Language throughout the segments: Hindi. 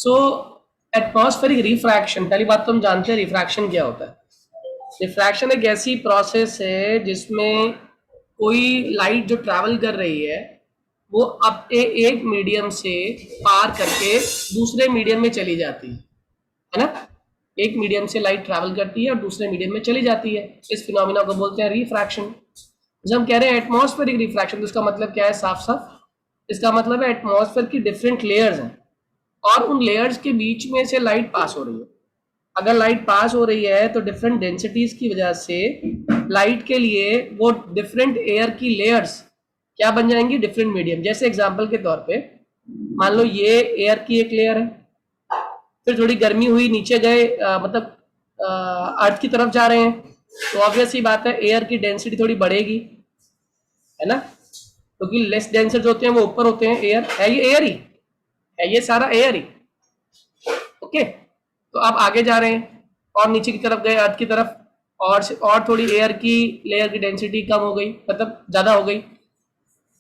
सो एटमॉस्फेरिक रिफ्रैक्शन, पहली बात तो हम जानते हैं रिफ्रैक्शन क्या होता है। रिफ्रैक्शन एक ऐसी प्रोसेस है जिसमें कोई लाइट जो ट्रैवल कर रही है वो अपने एक मीडियम से पार करके दूसरे मीडियम में चली जाती है ना। एक मीडियम से लाइट ट्रैवल करती है और दूसरे मीडियम में चली जाती है। इस फिनोमिना को बोलते हैं रिफ्रैक्शन। जब हम कह रहे हैं एटमॉस्फेरिक रिफ्रैक्शन तो इसका मतलब क्या है? साफ साफ इसका मतलब है एटमॉस्फेयर की डिफरेंट लेयर्स हैं और उन लेयर्स के बीच में से लाइट पास हो रही है। अगर लाइट पास हो रही है तो डिफरेंट डेंसिटीज की वजह से लाइट के लिए वो डिफरेंट एयर की लेयर्स क्या बन जाएंगी? Different medium. जैसे एग्जांपल के तौर पे मान लो ये एयर की एक लेयर है, फिर थोड़ी गर्मी हुई, नीचे गए मतलब अर्थ की तरफ जा रहे हैं तो ऑब्वियस ही बात है एयर की डेंसिटी थोड़ी बढ़ेगी, है ना, क्योंकि लेस डेंसर जो होते हैं वो ऊपर होते हैं। एयर है, ये एयर ही है, ये सारा एयर ही। ओके, तो आप आगे जा रहे हैं और नीचे की तरफ गए अर्थ की तरफ और थोड़ी एयर की लेयर की डेंसिटी कम हो गई, मतलब ज्यादा हो गई।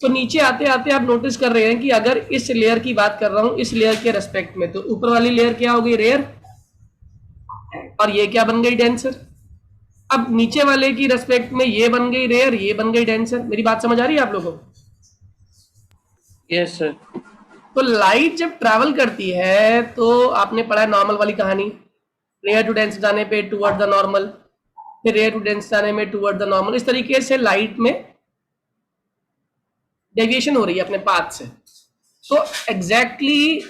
तो नीचे आते आते आप नोटिस कर रहे हैं कि अगर इस लेयर की बात कर रहा हूं इस लेयर के रेस्पेक्ट में, तो ऊपर वाली लेयर क्या हो गई? रेयर, और ये क्या बन गई? डेंसर। अब नीचे वाले की रेस्पेक्ट में ये बन गई रेयर, ये बन गई डेंसर। मेरी बात समझ आ रही है आप लोगों को? Yes sir. तो लाइट जब ट्रैवल करती है तो आपने पढ़ा है नॉर्मल वाली कहानी, रेयर टू डेंस जाने पे टुवर्ड द नॉर्मल, फिर रेयर टू डेंस जाने में टुवर्ड द नॉर्मल। इस तरीके से लाइट में डेविएशन हो रही है अपने पाथ से। तो एग्जैक्टली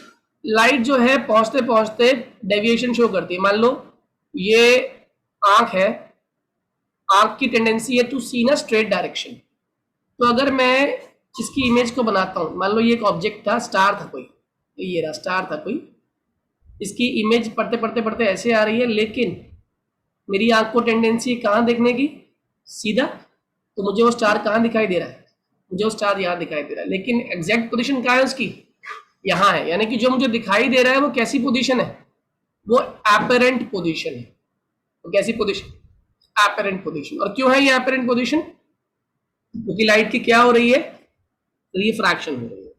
लाइट जो है पहुंचते पहुंचते डेविएशन शो करती है। मान लो ये आंख है, आंख की टेंडेंसी है to see in straight direction. तो अगर मैं इसकी इमेज को बनाता हूं, मान लो ये एक ऑब्जेक्ट था, स्टार था कोई, ये रहा स्टार था कोई, इसकी इमेज पढ़ते पढ़ते पढ़ते ऐसे आ रही है, लेकिन मेरी आंख को टेंडेंसी कहाँ देखने की? सीधा। तो मुझे वो स्टार कहाँ दिखाई दे रहा है? मुझे वो स्टार यहाँ दिखाई दे रहा है, लेकिन एग्जैक्ट पोजीशन कहाँ है उसकी? यहाँ है। यानी कि जो मुझे दिखाई दे रहा है वो कैसी पोजीशन है? वो एपरेंट पोजीशन है। तो कैसी पोजीशन? Apparent position. और क्यों है ये एपरेंट पोजीशन? क्योंकि लाइट की क्या हो रही है? रिफ्रैक्शन हो रही है।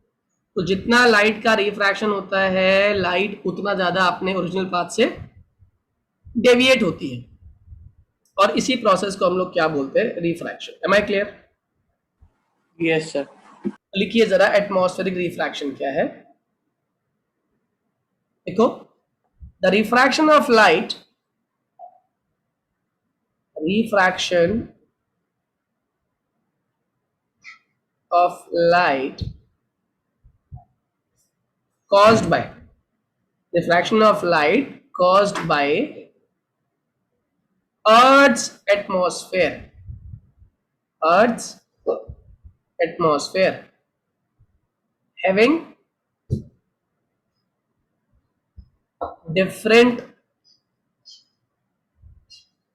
तो जितना लाइट का रिफ्रैक्शन होता है लाइट उतना ज्यादा अपने ओरिजिनल पाथ से डेविएट होती है, और इसी प्रोसेस को हम लोग क्या बोलते हैं? Refraction. Am I clear? Yes sir. लिखिए जरा एटमॉस्फेरिक रिफ्रैक्शन क्या है। देखो, the refraction of light, refraction of light caused by, refraction of light caused by Earth's atmosphere, Earth's atmosphere having different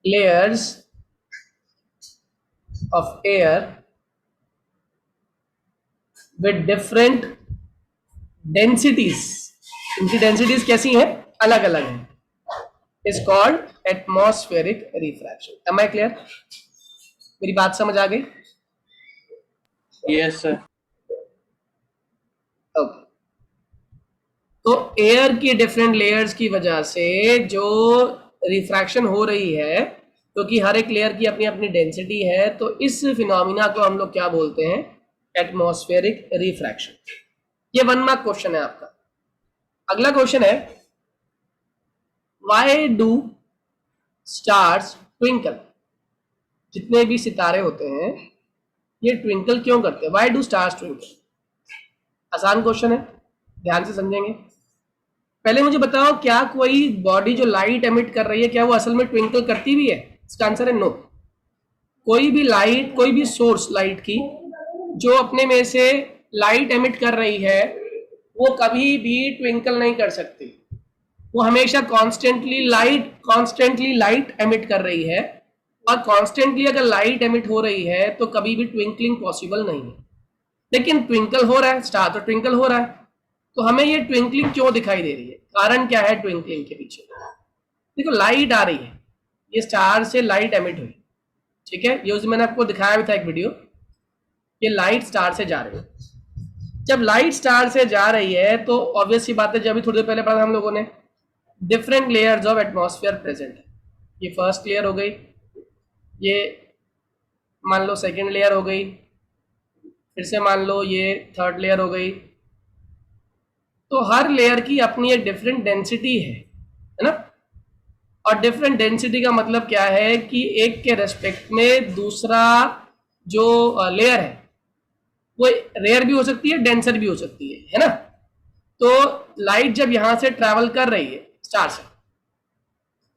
layers of air with different densities, इनकी densities कैसी हैं? अलग अलग हैं, is called atmospheric refraction. Am I clear? मेरी बात समझ आ गई? Yes sir. ओके, तो एयर की डिफरेंट लेयर्स की वजह से जो रिफ्रैक्शन हो रही है, क्योंकि हर एक लेयर की अपनी अपनी डेंसिटी है, तो इस फिनोमिना को हम लोग क्या बोलते हैं? Atmospheric refraction. ये 1 मार्क क्वेश्चन है आपका। अगला क्वेश्चन है, व्हाई डू स्टार्स ट्विंकल? जितने भी सितारे होते हैं ये ट्विंकल क्यों करते हैं? Why do stars twinkle? आसान क्वेश्चन है, ध्यान से समझेंगे। पहले मुझे बताओ, क्या कोई बॉडी जो लाइट एमिट कर रही है क्या वो असल में ट्विंकल करती भी है? इसका आंसर है नो। कोई भी लाइट, कोई भी सोर्स लाइट की जो अपने में से लाइट एमिट कर रही है वो कभी भी ट्विंकल नहीं कर सकती। वो हमेशा कॉन्स्टेंटली लाइट एमिट कर रही है, और कॉन्स्टेंटली अगर लाइट एमिट हो रही है तो कभी भी ट्विंकलिंग पॉसिबल नहीं है। लेकिन ट्विंकल हो रहा है, स्टार तो ट्विंकल हो रहा है, तो हमें ये ट्विंकलिंग क्यों दिखाई दे रही है? कारण क्या है ट्विंकलिंग के पीछे? देखो, लाइट आ रही है, ये स्टार से लाइट एमिट हुई, ठीक है, ये मैंने आपको दिखाया भी था एक वीडियो। ये लाइट स्टार से जा रही है, जब लाइट स्टार से जा रही है तो ऑब्वियस सी बात है, जब भी थोड़ी देर पहले पढ़ा हम लोगों ने, different layers of atmosphere present है। ये फर्स्ट लेयर हो गई, ये मान लो सेकेंड लेयर हो गई, फिर से मान लो ये थर्ड लेयर हो गई। तो हर लेयर की अपनी एक डिफरेंट डेंसिटी है ना। और डिफरेंट डेंसिटी का मतलब क्या है कि एक के रेस्पेक्ट में दूसरा जो लेयर है वो रेयर भी हो सकती है, डेंसर भी हो सकती है ना। तो लाइट जब यहां से ट्रैवल कर रही है स्टार से,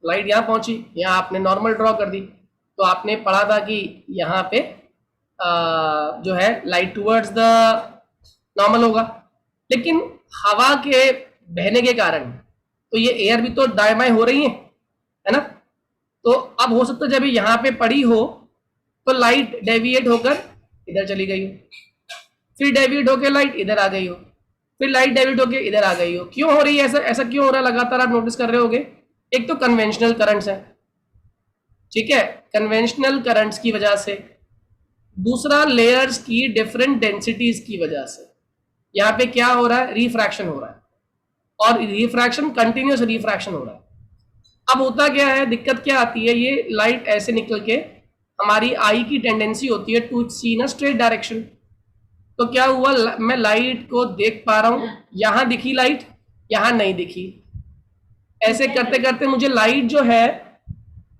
लाइट यहां पहुंची, यहां आपने नॉर्मल ड्रॉ कर दी, तो आपने पढ़ा था कि यहाँ पे जो है लाइट टूवर्ड्स द नॉर्मल होगा। लेकिन हवा के बहने के कारण तो ये एयर भी तो दाएं बाएं हो रही है ना। तो अब हो सकता है जब यहाँ पे पड़ी हो तो लाइट डेविएट होकर इधर चली गई हो, फिर डेविएट होकर लाइट इधर आ गई हो, फिर लाइट डेविएट होकर इधर आ गई हो। क्यों हो रही है ऐसा? ऐसा क्यों हो रहा है लगातार? आप नोटिस कर रहे होगे, एक तो कन्वेंशनल करंट्स है, ठीक है, कन्वेंशनल करंट्स की वजह से, दूसरा लेयर्स की डिफरेंट डेंसिटीज की वजह से। यहाँ पे क्या हो रहा है? रिफ्रैक्शन हो रहा है, और रिफ्रैक्शन कंटिन्यूस रिफ्रैक्शन हो रहा है। अब होता क्या है, दिक्कत क्या आती है, ये लाइट ऐसे निकल के, हमारी आई की टेंडेंसी होती है to see in straight direction. तो क्या हुआ, मैं लाइट को देख पा रहा हूं, यहां दिखी लाइट, यहां नहीं दिखी। ऐसे करते करते मुझे लाइट जो है,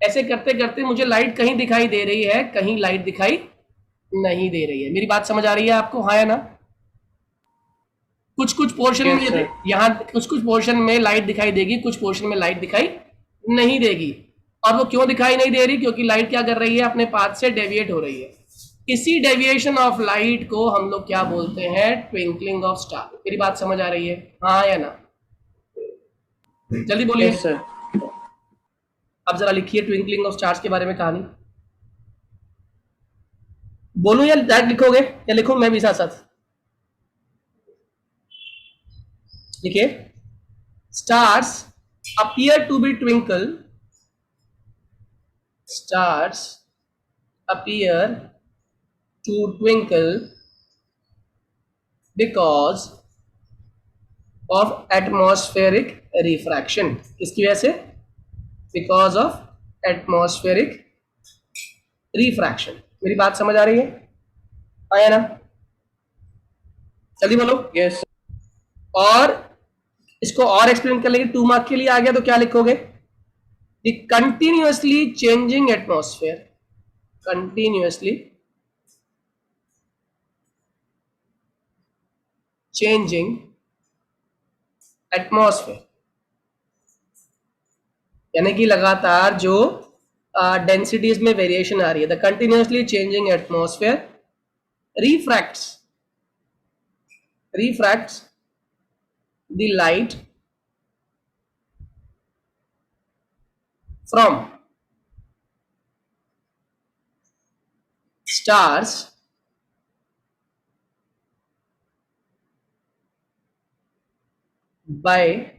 ऐसे करते करते मुझे लाइट कहीं दिखाई दे रही है, कहीं लाइट दिखाई नहीं दे रही है। मेरी बात समझ आ रही है आपको, हाँ या ना? कुछ कुछ पोर्शन Yes, में sir. यहाँ कुछ कुछ पोर्शन में लाइट दिखाई देगी, कुछ पोर्शन में लाइट दिखाई नहीं देगी। और वो क्यों दिखाई नहीं दे रही? क्योंकि लाइट क्या कर रही है, अपने पाथ से डेविएट हो रही है। इसी डेविएशन ऑफ लाइट को हम लोग क्या बोलते हैं? Twinkling of star. मेरी बात समझ आ रही है, हाँ या ना? जल्दी बोलिए। Yes, sir. अब जरा लिखिए ट्विंकलिंग ऑफ स्टार्स के बारे में कहानी। बोलूं या डायरेक्ट लिखोगे, या लिखूं मैं भी साथ साथ? लिखिए, stars appear to be twinkle, stars appear to twinkle because of atmospheric refraction। किसकी वजह से? because of atmospheric refraction। मेरी बात समझ आ रही है, आया ना? जल्दी बोलो। Yes, sir. और इसको और एक्सप्लेन कर लेंगे, 2 मार्क के लिए आ गया तो क्या लिखोगे? The continuously changing atmosphere, continuously changing atmosphere, यानी कि लगातार जो डेंसिटीज में वेरिएशन आ रही है। The continuously changing atmosphere refracts the light from stars by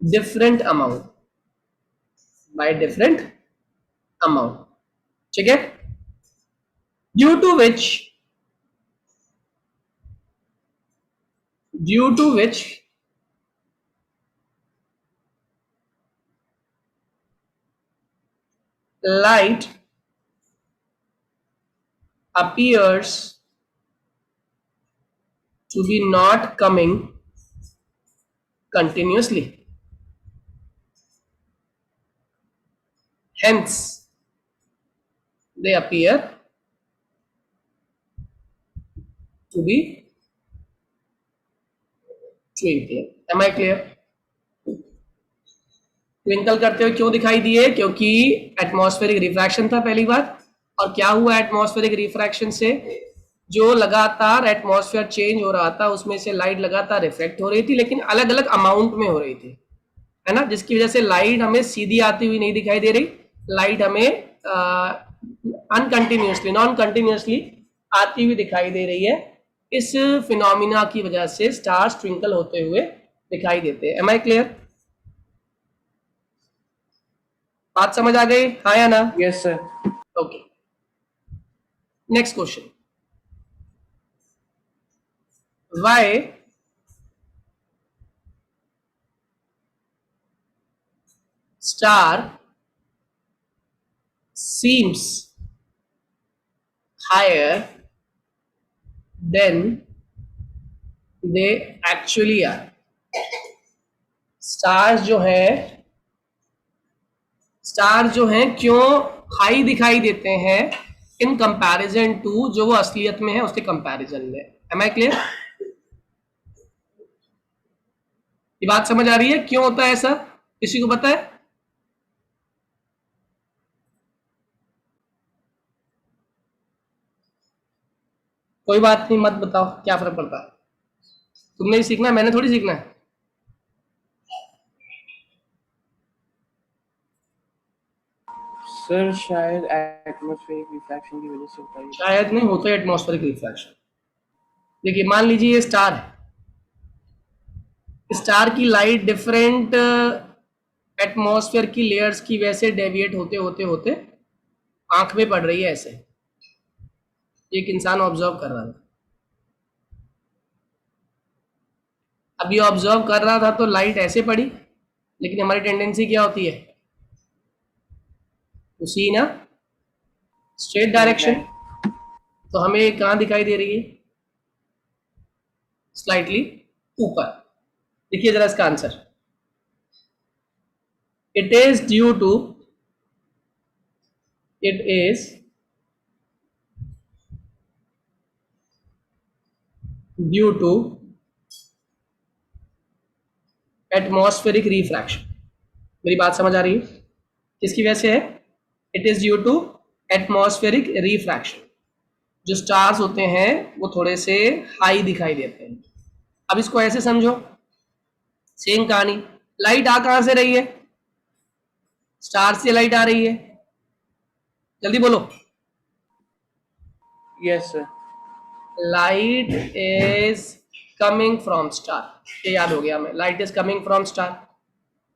different amount, by different amount, ठीक है? due to which light appears to be not coming continuously, hence they appear to be twinkling। am I clear? Twinkle करते हुए क्यों दिखाई दिए? क्योंकि एटमॉस्फेरिक रिफ्रैक्शन था पहली बात। और क्या हुआ एटमॉस्फेरिक रिफ्रैक्शन से? जो लगातार एटमॉस्फेयर चेंज हो रहा था उसमें से लाइट लगातार रिफ्लेक्ट हो रही थी, लेकिन अलग अलग अमाउंट में हो रही थी, है ना, जिसकी वजह से लाइट हमें सीधी आती हुई नहीं दिखाई दे रही, लाइट हमें अनकंटिन्यूसली, नॉन कंटिन्यूसली आती हुई दिखाई दे रही है। इस फिनोमिना की वजह से स्टार्स ट्विंकल होते हुए दिखाई देते हैं। Am I clear? बात समझ आ गई, हाँ या ना? Yes, sir. Okay, next question. Why star seems higher than they actually are. Stars जो हैं क्यों हाई दिखाई देते हैं इन कंपैरिजन टू जो वो असलियत में है उसके कंपैरिजन में. Am I clear? ये बात समझ आ रही है क्यों होता है ऐसा? किसी को पता है? कोई बात नहीं, मत बताओ, क्या फर्क पड़ता है? तुमने ही सीखना है, मैंने थोड़ी सीखना है. सर शायद एटमॉस्फेरिक रिफ्रैक्शन की वजह से होता है. शायद नहीं, होता है एटमॉस्फेरिक रिफ्रैक्शन. देखिए मान लीजिए ये स्टार है, स्टार की लाइट डिफरेंट एटमॉस्फेयर की लेयर्स की वजह से डेविएट होते होते होते आंख में पड़ रही है. ऐसे एक इंसान ऑब्जर्व कर रहा था, अब ये ऑब्जर्व कर रहा था तो लाइट ऐसे पड़ी, लेकिन हमारी टेंडेंसी क्या होती है? उसी ना स्ट्रेट डायरेक्शन. तो हमें कहाँ दिखाई दे रही है? स्लाइटली ऊपर. देखिए जरा इसका answer. It is due to atmospheric refraction. मेरी बात समझ आ रही है? किसकी वजह से है? It is due to atmospheric refraction. जो स्टार्स होते हैं वो थोड़े से हाई दिखाई देते हैं. अब इसको ऐसे समझो, सेम कहानी. लाइट आ कहां से रही है? स्टार से लाइट आ रही है. जल्दी बोलो. Yes sir. Light is coming from star. ये याद हो गया हमें, light is coming from star.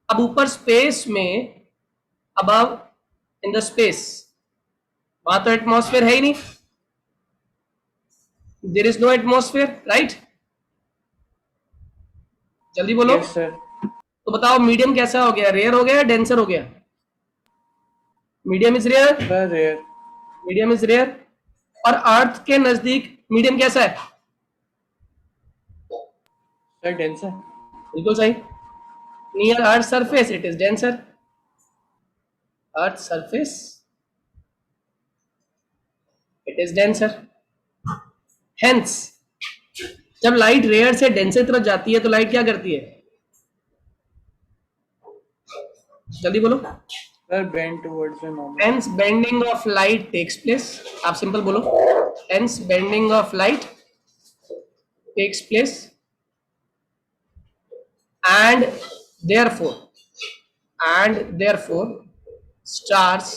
अब ऊपर स्पेस में, अबव इन द स्पेस, वहां तो एटमॉस्फेयर है ही नहीं. There is no atmosphere, right? जल्दी बोलो. Yes sir. तो बताओ मीडियम कैसा हो गया? रेयर हो गया या डेंसर हो गया? Medium is rare. Sir rare. Medium is rare. और अर्थ के नजदीक मीडियम कैसा है? Sir denser. बिल्कुल सही. Near earth surface it is denser. Earth surface it is denser. Hence जब लाइट रेयर से डेंसर तरफ जाती है तो लाइट क्या करती है? जल्दी बोलो. Sir bend towards the normal. Hence bending of light takes place. आप सिंपल बोलो. Hence bending of light takes place and therefore stars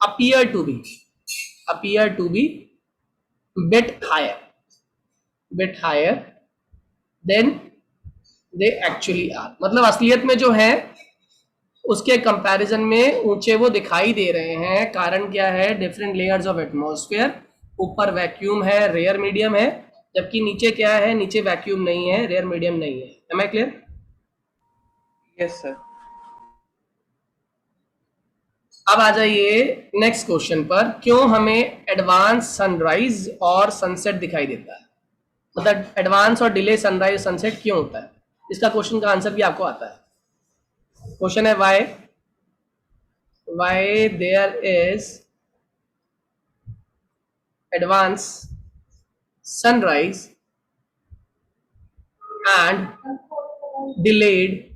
appear to be bit higher than they actually are. मतलब असलियत में जो है उसके कंपैरिजन में ऊंचे वो दिखाई दे रहे हैं. कारण क्या है? Different layers of atmosphere. ऊपर वैक्यूम है, रेयर मीडियम है, जबकि नीचे क्या है? नीचे वैक्यूम नहीं है, रेयर मीडियम नहीं है. Am I clear? Yes sir. अब आ जाइए नेक्स्ट क्वेश्चन पर. क्यों हमें एडवांस सनराइज और सनसेट दिखाई देता है? मतलब एडवांस और डिले सनराइज सनसेट क्यों होता है? इसका क्वेश्चन का आंसर भी आपको आता है. क्वेश्चन है why there is advance sunrise and delayed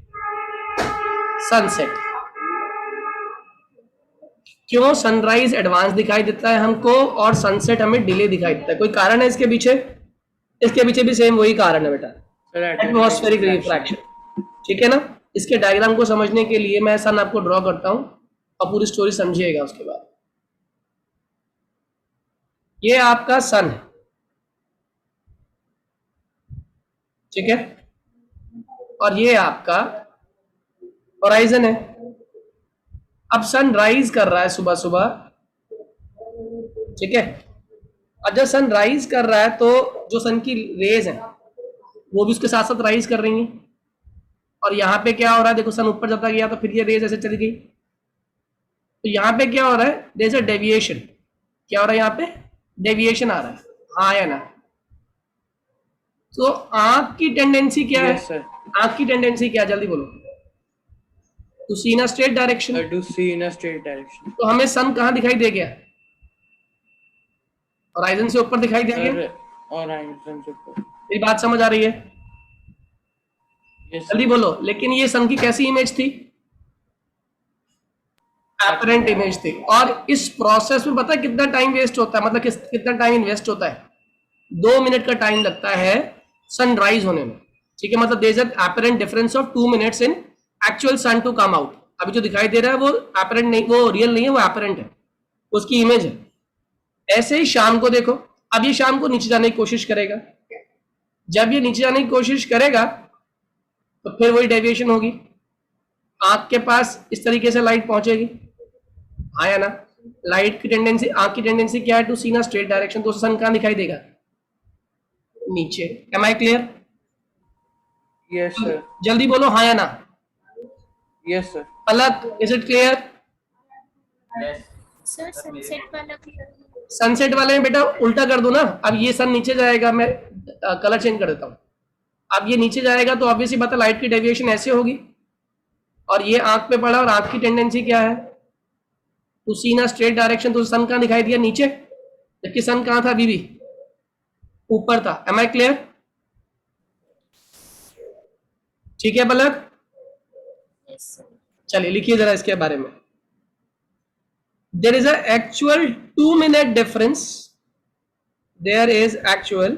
sunset. क्यों सनराइज एडवांस दिखाई देता है हमको और सनसेट हमें डिले दिखाई देता है? कोई कारण है इसके पीछे? इसके पीछे भी सेम वही कारण है बेटा, एटमॉस्फेरिक रिफ्रैक्शन. ठीक है ना? इसके डायग्राम को समझने के लिए मैं सन आपको ड्रॉ करता हूं और पूरी स्टोरी समझिएगा उसके बाद. ये आपका सन है, ठीक है, और ये आपका होराइजन है. अब सन राइज कर रहा है सुबह सुबह, ठीक है. और जब सन राइज कर रहा है तो जो सन की रेज है वो भी उसके साथ साथ राइज कर रही हैं। और यहाँ पे क्या हो रहा है, देखो सन ऊपर जाता गया तो फिर ये रेज ऐसे चली गई, तो यहाँ पे क्या हो रहा है, देयर इज अ डेविएशन। क्या हो रहा है यहाँ पे, डेविएशन आ रहा है, हाँ या ना। तो आंख की टेंडेंसी क्या है, Yes, sir. आंख की टेंडेंसी क्या है, जल्दी बोलो। To see in a straight direction. To see in a straight direction. तो हमें सन कहाँ दिखाई दे गया, होराइजन से ऊपर दिखाई दे गया। और horizon से ऊपर. मेरी बात समझ आ रही है, Yes, जल्दी sir. बोलो। लेकिन ये सन की कैसी इमेज थी, एपरेंट इमेज थी। और इस प्रोसेस में पता है कितना टाइम वेस्ट होता है, मतलब कितना टाइम इन्वेस्ट होता है, 2 मिनट का टाइम लगता है सनराइज होने में। ठीक है, मतलब there is an apparent difference of 2 minutes in actual sun to come out. अभी जो दिखाई दे रहा है वो एपरेंट नहीं, वो रियल नहीं है, वो एपरेंट है, उसकी इमेज है। ऐसे ही शाम को देखो, अब ये शाम को नीचे जाने की कोशिश करेगा, जब ये नीचे जाने की कोशिश करेगा तो फिर वही डेविएशन होगी, आंख के पास इस तरीके से लाइट पहुंचेगी, हाँ या ना। लाइट की टेंडेंसी, आंख की टेंडेंसी क्या है, टू सी ना स्ट्रेट डायरेक्शन, तो सन कहाँ दिखाई देगा, नीचे। Am I clear? Yes, sir. जल्दी बोलो हाँ या ना। Yes, sir. Palak, is it clear? Sir sunset वाला क्लियर। सनसेट वाले में बेटा उल्टा कर दो ना, अब ये सन नीचे जाएगा, मैं कलर चेंज कर देता हूँ। अब ये नीचे जाएगा तो ऑब्वियसली बात है लाइट की डेविएशन ऐसे होगी, और ये आंख पे पड़ा, और आंख की टेंडेंसी क्या है, टू सी ना स्ट्रेट डायरेक्शन, तो सन कहाँ दिखाई दिया, नीचे, जबकि सन कहाँ था अभी भी, ऊपर था। Am I clear? ठीक है पलक, यस सर। चलिए लिखिए जरा इसके बारे में। There is a actual 2 minute difference, there is actual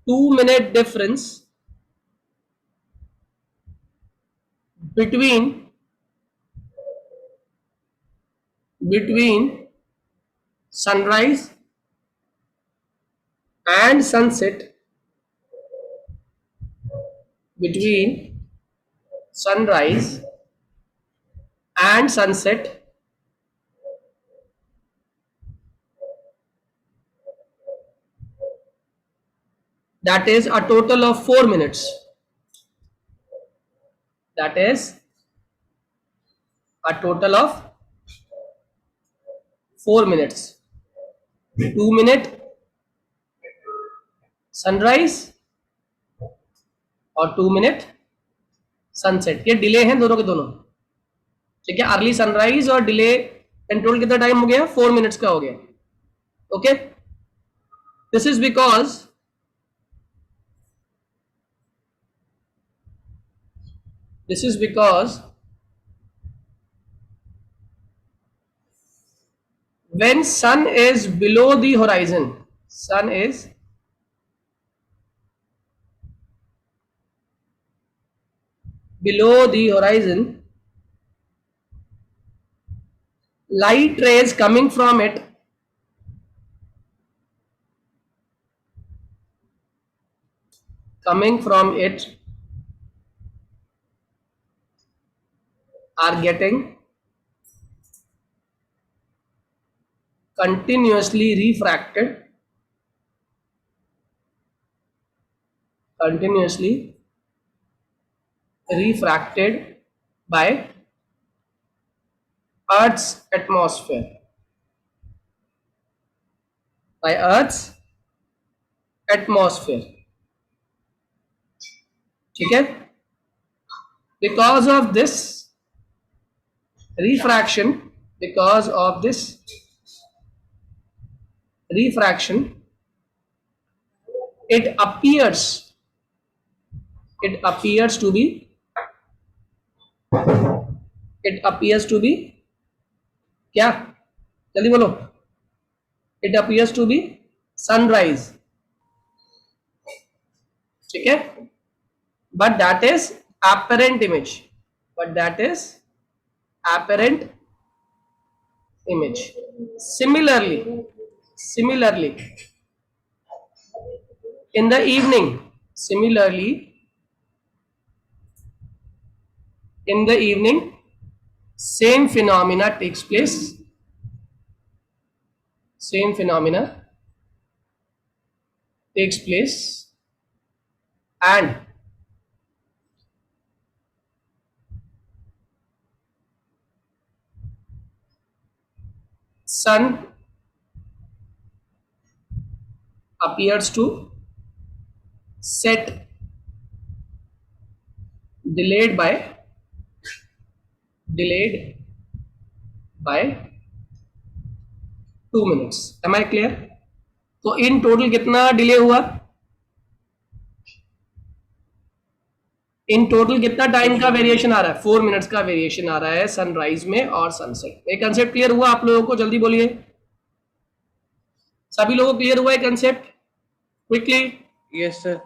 2 minute difference between sunrise and sunset, between sunrise and sunset, that is a total of 4 minutes, that is a total of 4 minutes, 2 minute sunrise और 2 मिनट सनसेट। ये डिले हैं दोनों के दोनों, ठीक है। अर्ली सनराइज और डिले कंट्रोल कितना टाइम हो गया, 4 मिनट्स का हो गया। Okay, this is because when sun is below the horizon, sun is below the horizon, light rays coming from it are getting continuously refracted by Earth's atmosphere, ठीक है। because of this refraction, it appears to be क्या, जल्दी बोलो। it appears to be sunrise, ठीक है। but that is apparent image, similarly in the evening, same phenomena takes place, and sun appears to set delayed by 2 minutes. Am I clear? तो इन टोटल कितना डिले हुआ? इन टोटल कितना टाइम का वेरिएशन आ रहा है? 4 मिनट्स का वेरिएशन आ रहा है सनराइज में और सनसेट में। कंसेप्ट क्लियर हुआ आप लोगों को? जल्दी बोलिए, सभी लोगों को क्लियर हुआ है concept? Quickly. Yes sir.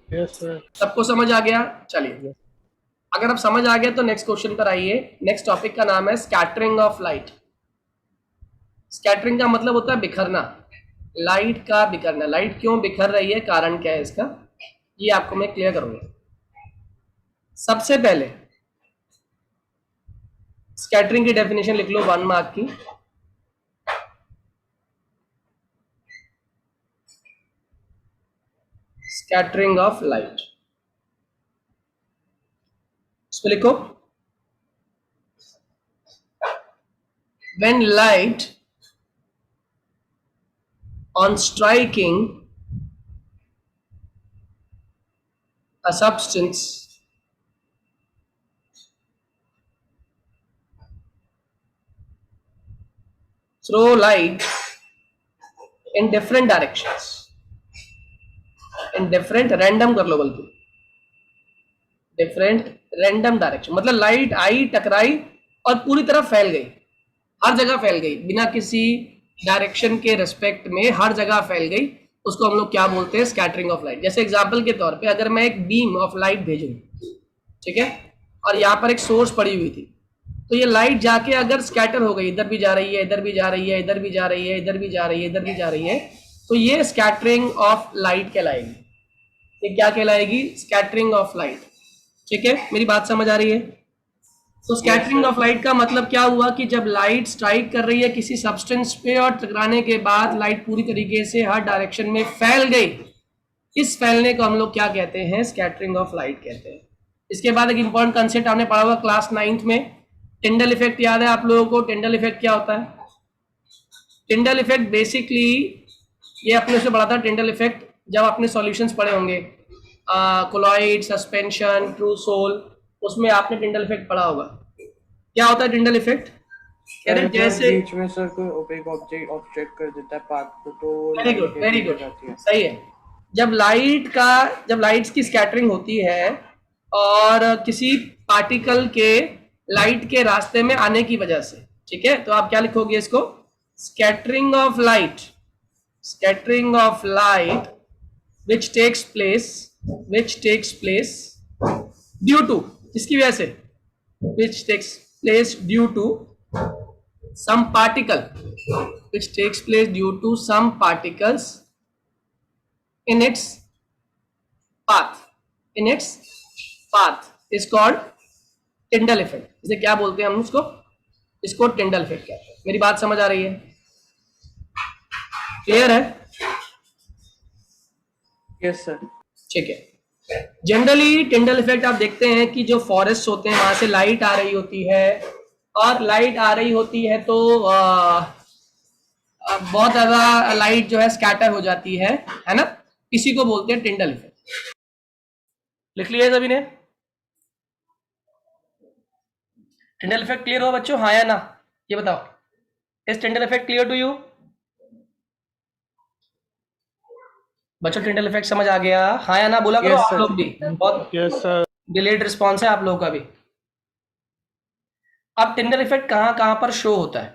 Yes, sir. सबको समझ आ गया? चलिए, अगर आप समझ आ गया तो नेक्स्ट क्वेश्चन पर आइए। नेक्स्ट टॉपिक का नाम है स्कैटरिंग ऑफ लाइट। स्कैटरिंग का मतलब होता है बिखरना, लाइट का बिखरना। लाइट क्यों बिखर रही है, कारण क्या है इसका, ये आपको मैं क्लियर करूंगा। सबसे पहले स्कैटरिंग की डेफिनेशन लिख लो 1 मार्क की। स्कैटरिंग ऑफ लाइट, इसमें लिखो, when light on striking a substance throw light in different directions, in different random कर लो, बल्कि डिफरेंट रैंडम डायरेक्शन, मतलब लाइट आई, टकराई और पूरी तरह फैल गई, हर जगह फैल गई, बिना किसी डायरेक्शन के रिस्पेक्ट में हर जगह फैल गई, उसको हम लोग क्या बोलते हैं, स्कैटरिंग ऑफ लाइट। जैसे एग्जांपल के तौर पे अगर मैं एक बीम ऑफ लाइट भेजूं, ठीक है, और यहाँ पर एक सोर्स पड़ी हुई थी, तो ये लाइट जाके अगर स्कैटर हो गई, इधर भी जा रही है, इधर भी जा रही है, इधर भी जा रही है, इधर भी जा रही है, इधर भी जा रही है, तो ये स्कैटरिंग ऑफ लाइट कहलाएगी। ये क्या कहलाएगी? Scattering of light. ठीक है, मेरी बात समझ आ रही है? तो स्कैटरिंग ऑफ लाइट का मतलब क्या हुआ कि जब लाइट स्ट्राइक कर रही है किसी सब्सटेंस पे और टकराने के बाद लाइट पूरी तरीके से हर डायरेक्शन में फैल गई, इस फैलने को हम लोग क्या कहते हैं? स्कैटरिंग ऑफ लाइट कहते हैं। इसके बाद एक इंपॉर्टेंट कंसेप्ट आपने पढ़ा हुआ क्लास 9th में, टिंडल इफेक्ट, याद है आप लोगों को? टिंडल इफेक्ट क्या होता है? टिंडल इफेक्ट बेसिकली ये अपने से पढ़ा था। टिंडल इफेक्ट जब आपने सॉल्यूशंस पढ़े होंगे, कोलॉइड, सस्पेंशन, ट्रू सोल, उसमें आपने टिंडल इफेक्ट पढ़ा होगा। क्या होता है टिंडल इफेक्ट? कह रहे जैसे बीच में सर कोई ओपेक ऑब्जेक्ट ऑब्स्ट्रक्ट कर देता है पाथ को, तो वेरी गुड, वेरी गुड, सही है। जब लाइट्स की स्कैटरिंग होती है और किसी पार्टिकल के लाइट के रास्ते में आने की वजह से, ठीक है, तो आप क्या लिखोगे इसको? Scattering of light, scattering of light which takes place due to, किसकी वजह से? which takes place due to some particle, which takes place due to some particles in its path, in its path is called Tyndall effect. इसे क्या बोलते हैं हम? इसको टिंडल इफेक्ट कहते हैं। मेरी बात समझ आ रही है? क्लियर है? Yes sir. ठीक है। जनरली टिंडल इफेक्ट आप देखते हैं कि जो फॉरेस्ट होते हैं वहां से लाइट आ रही होती है, और लाइट आ रही होती है तो बहुत ज्यादा लाइट जो है स्कैटर हो जाती है ना, इसी को बोलते हैं टिंडल इफेक्ट। लिख लिया सभी ने? टिंडल इफेक्ट क्लियर हो बच्चों, हाँ या ना? ये बताओ, is Tyndall effect clear to you बच्चों? टिंडल इफेक्ट समझ आ गया, हाँ या ना बोला करो? आप लोग भी बहुत डिलेड रिस्पॉन्स है आप लोगों का भी। अब टिंडल इफेक्ट कहाँ कहाँ पर शो होता है?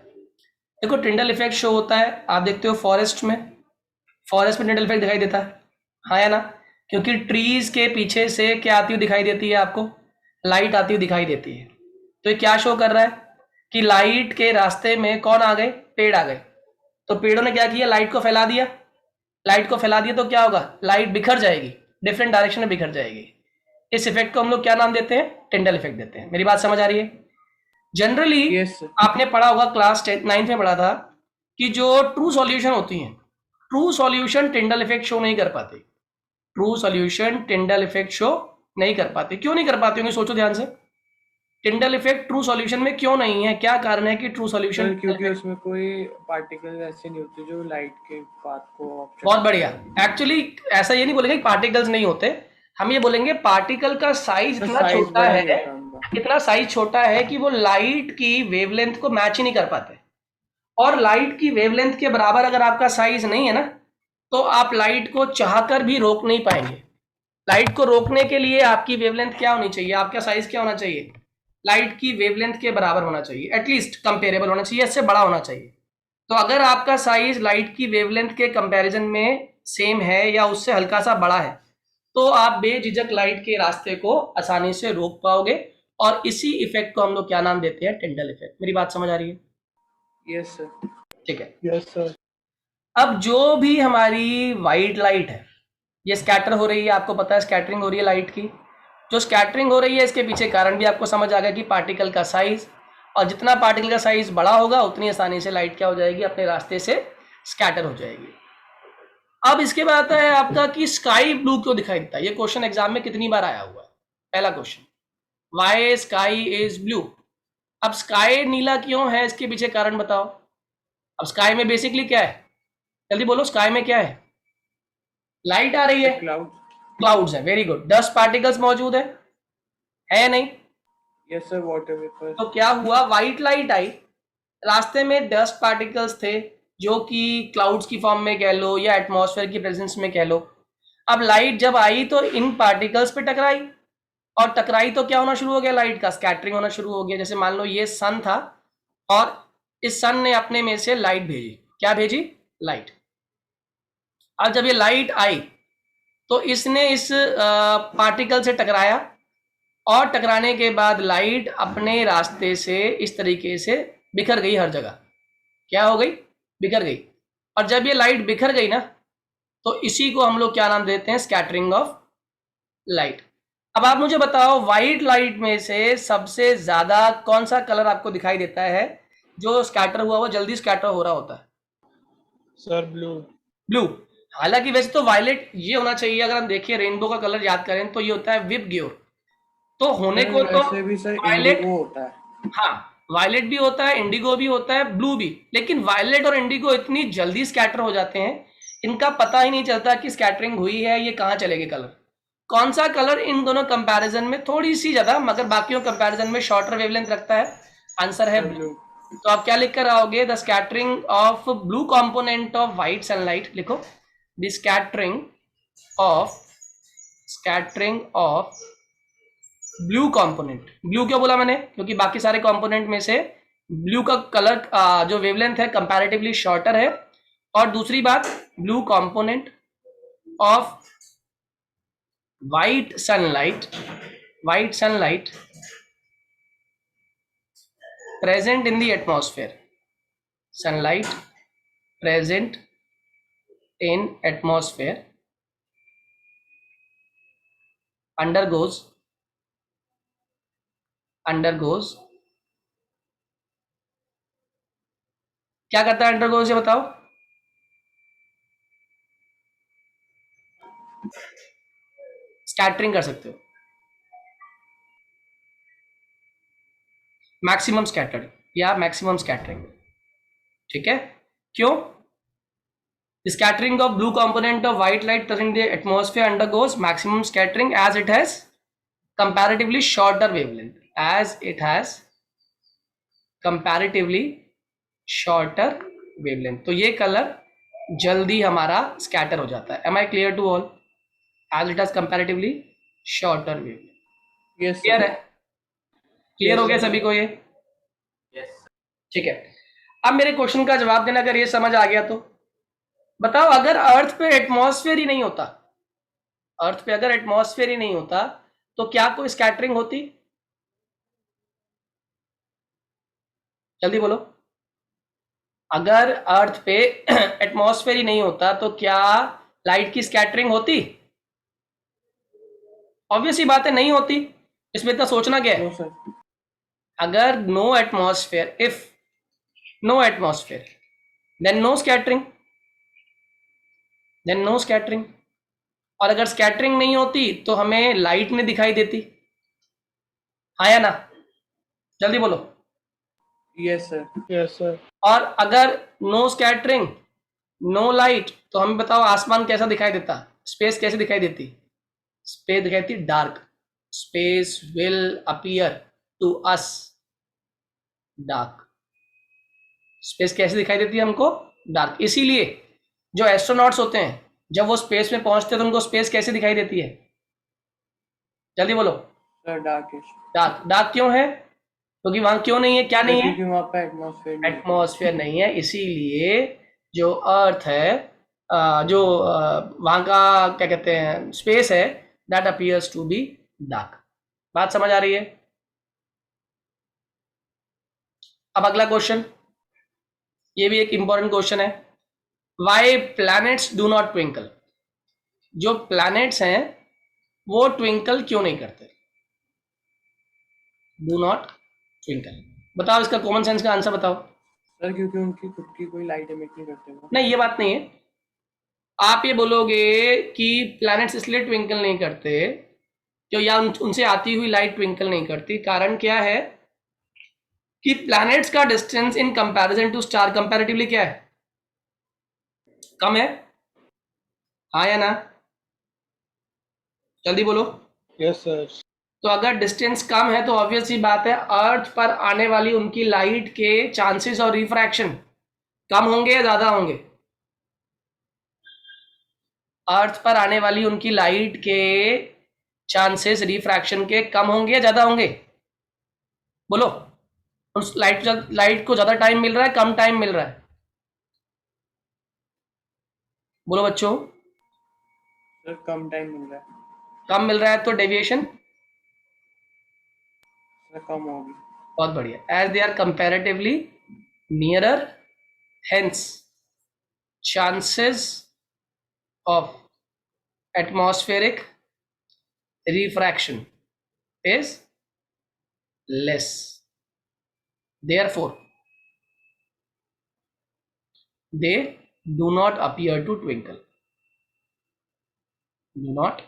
देखो, टिंडल इफेक्ट शो होता है, आप देखते हो फॉरेस्ट में टिंडल इफेक्ट दिखाई देता है, हाँ या ना? क्योंकि ट्रीज के पीछे से क्या आती हुई दिखाई देती है आपको? लाइट आती हुई दिखाई देती है। तो ये क्या शो कर रहा है कि लाइट के रास्ते में कौन आ गए? पेड़ आ गए। तो पेड़ों ने क्या किया? लाइट को फैला दिया। लाइट को फैला दिया तो क्या होगा? लाइट बिखर जाएगी, डिफरेंट डायरेक्शन में बिखर जाएगी। इस इफेक्ट को हम लोग क्या नाम देते हैं? टिंडल इफेक्ट देते हैं। मेरी बात समझ आ रही है? जनरली आपने पढ़ा होगा, क्लास 9th में पढ़ा था कि जो ट्रू सॉल्यूशन होती हैं, true solution Tyndall effect show नहीं कर पाती। True solution Tyndall effect show नहीं कर पाते। क्यों नहीं कर पाते होंगे, सोचो ध्यान से। टिंडल इफेक्ट ट्रू सॉल्यूशन में क्यों नहीं है, क्या कारण है कि ट्रू सॉल्यूशन? सर क्योंकि उसमें कोई पार्टिकल ऐसे नहीं होते जो लाइट के पाथ को obstruct बहुत बढ़िया। करते एक्चुअली ऐसा ये नहीं बोलेंगे कि पार्टिकल्स नहीं होते, हम ये बोलेंगे पार्टिकल का साइज हैं। इतना साइज छोटा बड़ा है, नहीं होता उनका। इतना साइज छोटा है कि वो लाइट की वेवलेंथ को मैच ही नहीं कर पाते। और लाइट की वेवलेंथ के बराबर अगर आपका साइज नहीं है ना, तो आप लाइट को चाहकर भी रोक नहीं पाएंगे। लाइट को रोकने के लिए आपकी वेवलेंथ क्या होनी चाहिए, आपका साइज क्या होना चाहिए? लाइट की वेवलेंथ के बराबर होना चाहिए, एटलीस्ट कंपेरेबल होना चाहिए, इससे बड़ा होना चाहिए। तो अगर आपका साइज लाइट की वेवलेंथ के कंपैरिजन में सेम है या उससे हल्का सा बड़ा है, तो आप बेझिझक लाइट के रास्ते को आसानी से रोक पाओगे। और इसी इफेक्ट को हम लोग क्या नाम देते हैं? Tyndall effect. मेरी बात समझ आ रही है? Yes sir. ठीक है। Yes sir. अब जो भी हमारी वाइट लाइट है, ये स्कैटर हो रही है, आपको पता है स्कैटरिंग हो रही है लाइट की। जो स्कैटरिंग हो रही है इसके पीछे कारण भी आपको समझ आ गया कि पार्टिकल का साइज, और जितना पार्टिकल का साइज बड़ा होगा उतनी आसानी से लाइट क्या हो जाएगी, अपने रास्ते से स्कैटर हो जाएगी। अब इसके बाद आता है आपका कि स्काई ब्लू क्यों दिखाई देता है। ये क्वेश्चन एग्जाम में कितनी बार आया हुआ है? पहला question, why sky is blue. अब स्काई नीला क्यों है, इसके पीछे कारण बताओ। अब स्काई में बेसिकली क्या है, जल्दी बोलो, स्काई में क्या है? लाइट आ रही है, क्लाउड। क्लाउड्स है, वेरी गुड। डस्ट पार्टिकल्स मौजूद है या नहीं? Yes sir, water vapour. तो क्या हुआ, व्हाइट लाइट आई, रास्ते में डस्ट पार्टिकल्स थे जो कि क्लाउड्स की फॉर्म में कह लो या एटमॉस्फेयर की प्रेजेंस में कह लो। अब लाइट जब आई तो इन पार्टिकल्स पे टकराई, और टकराई तो क्या होना शुरू हो गया, लाइट का स्कैटरिंग होना शुरू हो गया। जैसे मान लो ये सन था और इस सन ने अपने में से लाइट भेजी। क्या भेजी? लाइट। अब जब ये लाइट आई तो इसने इस पार्टिकल से टकराया, और टकराने के बाद लाइट अपने रास्ते से इस तरीके से बिखर गई हर जगह। क्या हो गई? बिखर गई। और जब ये लाइट बिखर गई ना, तो इसी को हम लोग क्या नाम देते हैं? Scattering of light. अब आप मुझे बताओ, व्हाइट लाइट में से सबसे ज्यादा कौन सा कलर आपको दिखाई देता है जो स्कैटर हुआ हुआ जल्दी स्कैटर हो रहा होता है? Sir blue. ब्लू। हालांकि वैसे तो वायलेट ये होना चाहिए, अगर हम देखिए रेनबो का कलर याद करें तो ये होता है विप ग्योर। तो होने को तो वैसे भी सर वायलेट, इंडिगो होता है। हाँ वायलेट भी होता है, इंडिगो भी होता है, ब्लू भी। लेकिन वायलेट और इंडिगो इतनी जल्दी स्कैटर हो जाते हैं, इनका पता ही नहीं चलता कि स्कैटरिंग हुई है, ये कहाँ चले गए कलर। कौन सा कलर इन दोनों कंपैरिजन में थोड़ी सी ज्यादा, मगर बाकियों कंपैरिजन में शॉर्टर वेवलेंथ रखता है? आंसर है ब्लू। तो आप क्या लिख कर आओगे? The scattering of blue component of white sunlight, लिखो the scattering of blue component. Blue क्यों बोला मैंने? क्योंकि बाकी सारे कंपोनेंट में से ब्लू का कलर जो वेवलेंथ है कंपैरेटिवली शॉर्टर है। और दूसरी बात, blue component of white sunlight present in the atmosphere, sunlight present in atmosphere undergoes क्या करता है? अंडरगोज, ये बताओ। स्कैटरिंग कर सकते हो, मैक्सिमम स्कैटर्ड या मैक्सिमम स्कैटरिंग। ठीक है, क्यों? Scattering of blue component of white light present in the atmosphere undergoes maximum scattering as it has comparatively shorter wavelength, as it has comparatively shorter wavelength। तो ये कलर जल्दी हमारा स्कैटर हो जाता है। Am I clear to all? As it has comparatively shorter wavelength। Yes clear sir. है? क्लियर हो गया सभी को ये? ठीक है। अब मेरे क्वेश्चन का जवाब देना, अगर ये समझ आ गया तो बताओ, अगर अर्थ पे एटमॉस्फेयर ही नहीं होता, अर्थ पे अगर एटमॉस्फेयर ही नहीं होता तो क्या कोई स्कैटरिंग होती? जल्दी बोलो। अगर अर्थ पे एटमॉस्फेयर ही नहीं होता तो क्या लाइट की स्कैटरिंग होती? ऑब्वियस ही बात है, नहीं होती। इसमें इतना सोचना क्या है? No sir. अगर no atmosphere, if no atmosphere, then no scattering, और अगर स्कैटरिंग नहीं होती तो हमें लाइट नहीं दिखाई देती, हाँ या ना? जल्दी बोलो। Yes sir. Yes sir. और अगर नो स्कैटरिंग, नो लाइट, तो हमें बताओ आसमान कैसा दिखाई देता, स्पेस कैसे दिखाई देती? स्पेस दिखाई देती dark. Space will appear to us dark. Space कैसे दिखाई देती है हमको? डार्क। इसीलिए जो एस्ट्रोनॉट्स होते हैं जब वो स्पेस में पहुंचते हैं तो उनको स्पेस कैसे दिखाई देती है? जल्दी बोलो। Sir darkish. डार्क। डार्क क्यों है? क्योंकि वहां क्यों नहीं है, क्या नहीं है? क्योंकि वहाँ पे एटमॉस्फेयर नहीं है। एटमॉस्फेयर नहीं है, इसीलिए जो अर्थ है, जो वहां का क्या कहते हैं स्पेस है, that appears to be dark. बात समझ आ रही है? अब अगला क्वेश्चन, ये भी एक इंपॉर्टेंट क्वेश्चन है। Why planets do not twinkle? जो प्लैनेट्स हैं वो ट्विंकल क्यों नहीं करते? डू नॉट ट्विंकल, बताओ इसका कॉमन सेंस का आंसर बताओ। सर क्योंकि उनकी खुद की कोई लाइट एमिट नहीं करते वो। नहीं, ये बात नहीं है। आप ये बोलोगे कि प्लैनेट्स इसलिए ट्विंकल नहीं करते क्यों, या उनसे आती हुई लाइट ट्विंकल नहीं करती, कारण क्या है कि प्लैनेट्स का distance in comparison to star comparatively क्या है? कम है, हाँ या ना? जल्दी बोलो। Yes sir. तो अगर डिस्टेंस कम है तो ऑब्वियस सी बात है अर्थ पर आने वाली उनकी लाइट के चांसेस और रिफ्रैक्शन कम होंगे या ज्यादा होंगे? अर्थ पर आने वाली उनकी लाइट के चांसेस रिफ्रैक्शन के कम होंगे या ज्यादा होंगे? बोलो। उस लाइट को ज्यादा टाइम मिल रहा है, कम टाइम मिल रहा है? बोलो बच्चों। सर कम टाइम मिल रहा है। कम मिल रहा है तो डेविएशन सर कम होगी। बहुत बढ़िया। As they are comparatively nearer, hence chances of atmospheric refraction is less, therefore they do not appear to twinkle. Do not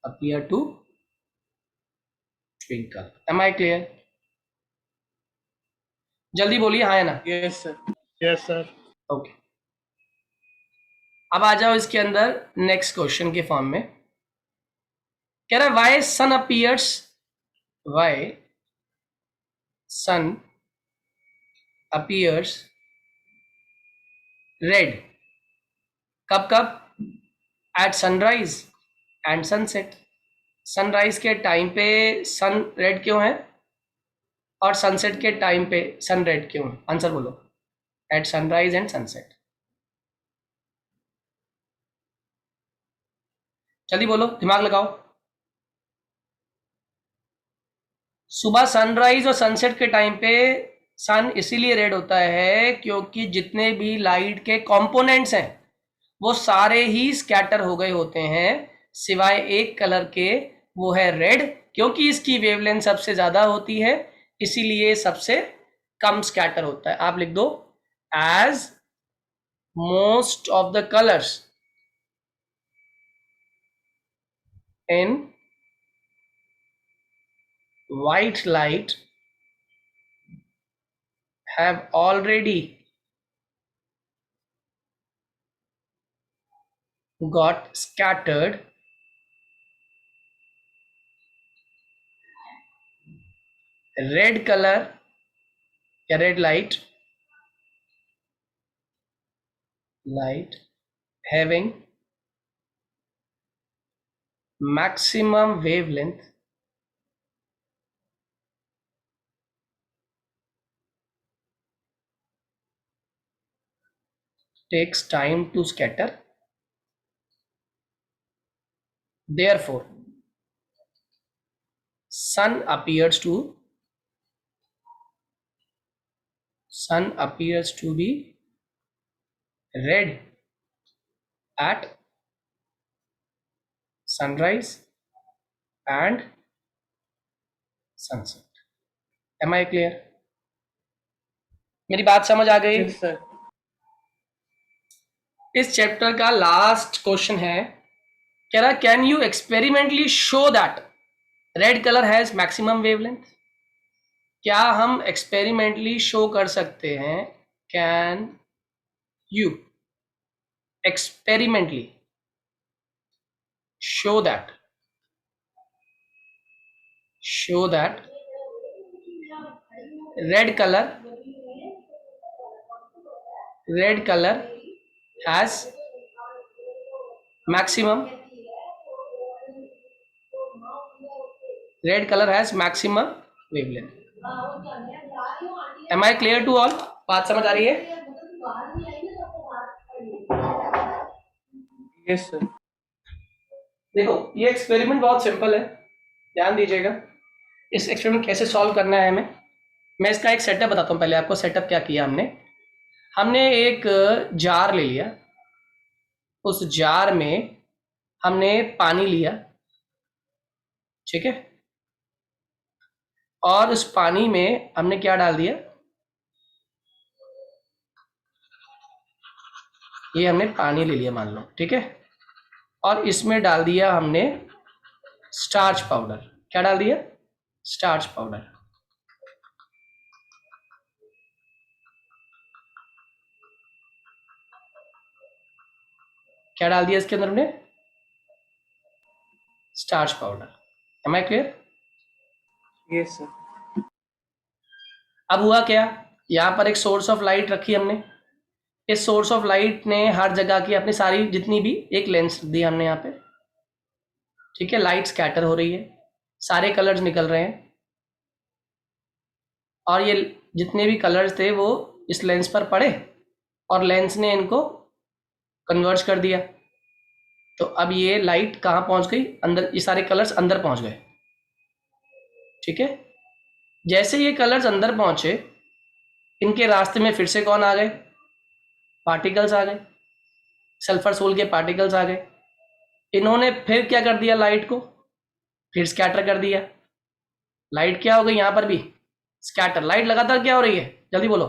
appear to twinkle. Am I clear? जल्दी बोलिए हाँ या ना? Yes sir. Yes sir. Okay, अब आ जाओ इसके अंदर नेक्स्ट क्वेश्चन के फॉर्म में। कह रहा है why sun appears, why sun appears red, कब कब? At sunrise and sunset. Sunrise के टाइम पे सन रेड क्यों है और सनसेट के टाइम पे सन रेड क्यों है? आंसर बोलो। एट सनराइज एंड सनसेट, जल्दी बोलो, दिमाग लगाओ। सुबह सनराइज और सनसेट के टाइम पे सन इसीलिए रेड होता है क्योंकि जितने भी लाइट के कंपोनेंट्स हैं वो सारे ही स्कैटर हो गए होते हैं सिवाय एक कलर के, वो है रेड, क्योंकि इसकी वेवलेंथ सबसे ज्यादा होती है इसीलिए सबसे कम स्कैटर होता है। आप लिख दो as most of the colours in white light have already got scattered red color या red light having maximum wavelength takes time to scatter, therefore sun appears to be red at sunrise and sunset. Am I clear? मेरी बात समझ आ गई? Yes sir. इस चैप्टर का लास्ट क्वेश्चन है, कह रहा can you experimentally show that red colour has maximum wavelength. क्या हम एक्सपेरिमेंटली शो कर सकते हैं, can you experimentally show that red color has maximum wavelength। am I clear to all? बात समझ आ रही है? Yes sir. देखो ये एक्सपेरिमेंट बहुत सिंपल है, ध्यान दीजिएगा। इस एक्सपेरिमेंट कैसे सॉल्व करना है हमें, मैं इसका एक सेटअप बताता हूँ पहले आपको। सेटअप क्या किया हमने एक जार ले लिया, उस जार में हमने पानी लिया, ठीक है, और उस पानी में हमने क्या डाल दिया, ये हमने पानी ले लिया मान लो, ठीक है, और इसमें डाल दिया हमने स्टार्च पाउडर। क्या डाल दिया? Starch powder. क्या डाल दिया इसके अंदर हमने? Starch powder. Am I clear? Yes sir. अब हुआ क्या, यहाँ पर एक सोर्स ऑफ लाइट रखी हमने, इस सोर्स ऑफ लाइट ने हर जगह की अपनी सारी जितनी भी एक लेंस दी हमने यहाँ पे, ठीक है, लाइट स्कैटर हो रही है, सारे कलर्स निकल रहे हैं, और ये जितने भी कलर्स थे वो इस लेंस पर पड़े और लेंस ने इनको कन्वर्ज कर दिया। तो अब ये लाइट कहाँ पहुँच गई? अंदर, ये सारे कलर्स अंदर पहुँच गए, ठीक है। जैसे ये कलर्स अंदर पहुँचे, इनके रास्ते में फिर से कौन आ गए? पार्टिकल्स आ गए, सल्फर सोल के पार्टिकल्स आ गए। इन्होंने फिर क्या कर दिया, लाइट को फिर स्कैटर कर दिया। लाइट क्या हो गई यहाँ पर भी? स्कैटर। लाइट लगातार क्या हो रही है, जल्दी बोलो?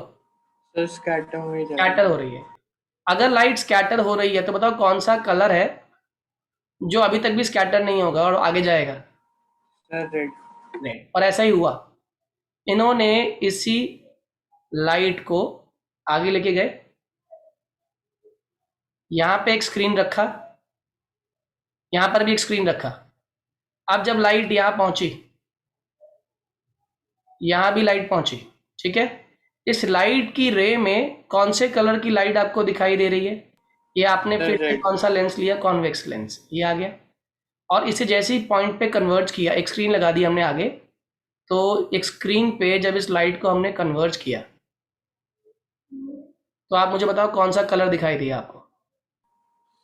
सर स्कैटर हो रही है। स्कैटर हो रही है। अगर लाइट स्कैटर हो रही है तो बताओ कौन सा कलर है जो अभी तक भी स्कैटर नहीं होगा और आगे जाएगा? Sir red. रेड। और ऐसा ही हुआ, इन्होंने इसी लाइट को आगे लेके गए, यहाँ पे एक स्क्रीन रखा, यहाँ पर भी एक स्क्रीन रखा। अब जब लाइट यहाँ पहुंची, यहाँ भी लाइट पहुंची, ठीक है, इस लाइट की रे में कौन से कलर की लाइट आपको दिखाई दे रही है? ये आपने फिर से कौन सा लेंस लिया? कॉन्वेक्स लेंस, ये आ गया। और इसे जैसे ही पॉइंट पे कन्वर्ज किया, एक स्क्रीन लगा दी हमने आगे, तो एक स्क्रीन पे जब इस लाइट को हमने कन्वर्ज किया तो आप मुझे बताओ कौन सा कलर दिखाई दिया आपको?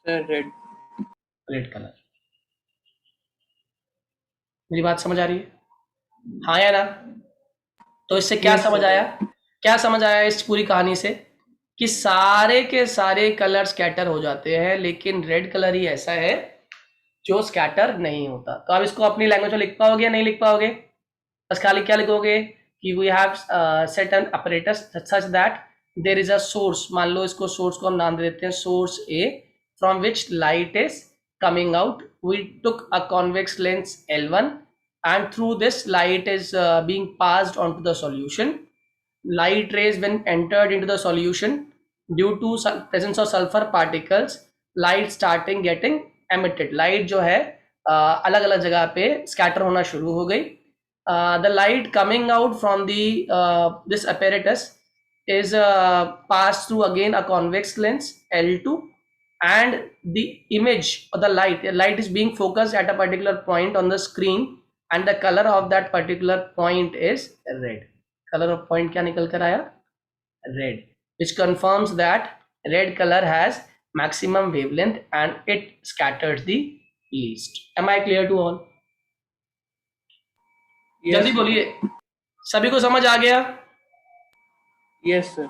Sir red. Red colour. मेरी बात समझ आ रही है? हाँ या ना? तो इससे क्या Yes, समझ sir. आया? क्या समझ आया इस पूरी कहानी से? कि सारे के सारे कलर स्कैटर हो जाते हैं, लेकिन रेड कलर ही ऐसा है जो स्कैटर नहीं होता। तो आप इसको अपनी लैंग्वेज में लिख पाओगे या नहीं लिख पाओगे? बस खाली क्या लिखोगे कि we have set an apparatus such that there is a source. मान लो इसको सोर्स को हम नाम दे देते हैं source A, from which light is coming out. We took a convex lens L1 and through this light is being passed onto the solution. Light rays when entered into the solution, due to presence of sulfur particles, light starting getting emitted. Light जो है अलग अलग जगह पे scatter होना शुरू हो गई। The light coming out from the this apparatus is passed through again a convex lens L2, and the image or the light is being focused at a particular point on the screen, and the color of that particular point is red. Color of point क्या निकल कर आया? Red, which confirms that red color has maximum wavelength and it scatters the least. Am I clear to all? Yes, जल्दी sir. बोलिए, सभी को समझ आ गया? Yes, sir.